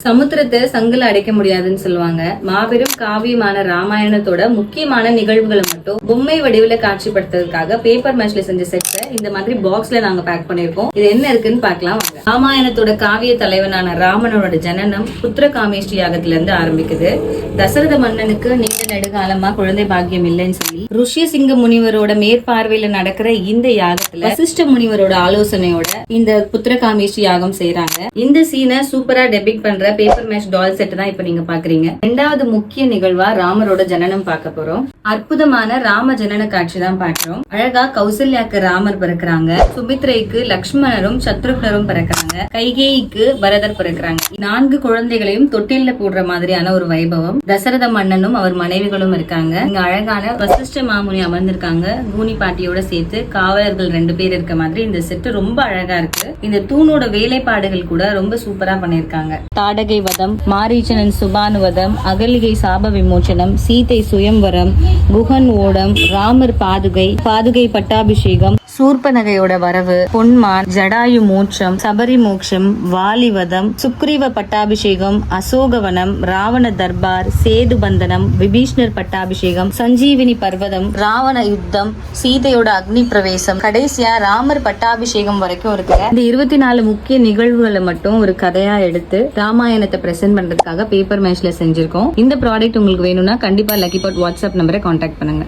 சமுத்திரத்தை சங்குல அடைக்க முடியாதுன்னு சொல்லுவாங்க. மாபெரும் காவியமான ராமாயணத்தோட முக்கியமான நிகழ்வுகளை மட்டும் பொம்மை வடிவுல காட்சிப்படுத்துறதுக்காக பேப்பர் மேட்ச்ல செஞ்ச செட்டை இந்த மாதிரி பாக்ஸ்ல நாங்க பேக் பண்ணிருக்கோம். இது என்ன இருக்குன்னு பார்க்கலாம் வாங்க. ராமாயணத்தோட காவிய தலைவனான ராமனோட ஜனனம் புத்திர காமேஷ்டி யாகத்துல இருந்து ஆரம்பிக்குது. தசரத மன்னனுக்கு நீண்ட நெடுகாலமா குழந்தை பாக்கியம் இல்லைன்னு சொல்லி ருஷ்ய சிங்க முனிவரோட மேற்பார்வையில நடக்கிற இந்த யாகத்துல வசிஷ்ட முனிவரோட ஆலோசனையோட இந்த புத்திர காமேஷ்டி யாகம் செய்யறாங்க. இந்த சீனை சூப்பரா டெபிக் பண்ற பேப்பர் மேட்ச் டால் செட் தான் இப்ப நீங்க பாக்குறீங்க. இரண்டாவது முக்கிய நிகழ்வா ராமரோட ஜனனம் பார்க்க போறோம். அற்புதமான ராம ஜனன காட்சி தான் பாக்குறோம். அழகா கௌசல்யாக்கு ராமர் பிறக்கிறாங்க, சுமித்ரைக்கு லக்ஷ்மணரும் சத்ருக்னரும் பிறக்கிறாங்க, கைகேயிக்கு பரதர் பிறக்கிறாங்க. 4 குழந்தைகளையும் தொட்டில போடுற மாதிரியான ஒரு வைபவம். தசரத மன்னனும் அவர் மனைவிகளும் இருக்காங்க. இங்க அழகான வசிஷ்ட மாமுனி அமர்ந்திருக்காங்க. கூனி பாட்டியோட சேர்த்து காவலர்கள் 2 பேர் இருக்க மாதிரி இந்த செட்டு ரொம்ப அழகா இருக்கு. இந்த தூணோட வேலைப்பாடுகள் கூட ரொம்ப சூப்பரா பண்ணிருக்காங்க. தாடகை வதம், மாரீச்சனன் சுபானுவதம், அகலிகை சாப விமோச்சனம், சீதை சுயம்வரம், குஹன் ஓடம், ராமர் பாதுகை பட்டாபிஷேகம், சூர்பனகையோட வரவு, பொன்மான், ஜடாயு மோட்சம், சபரி மோட்சம், வாலிவதம், சுக்ரீவ பட்டாபிஷேகம், அசோகவனம், ராவண தர்பார், சேது பந்தனம், விபீஷ்ணர் பட்டாபிஷேகம், சஞ்சீவினி பர்வதம், ராவண யுத்தம், சீதையோட அக்னி பிரவேசம், கடைசியா ராமர் பட்டாபிஷேகம் வரைக்கும் இருக்கு. இந்த 24 முக்கிய நிகழ்வுகளை மட்டும் ஒரு கதையா எடுத்து ராமாயணத்தை பிரசன்ட் பண்றதுக்காக பேப்பர் மேட்ச்ல செஞ்சிருக்கோம். இந்த ப்ராடக்ட் உங்களுக்கு வேணும்னா கண்டிப்பா லக்கி பாட் வாட்ஸ்அப் நம்பரை கான்டாக்ட் பண்ணுங்க.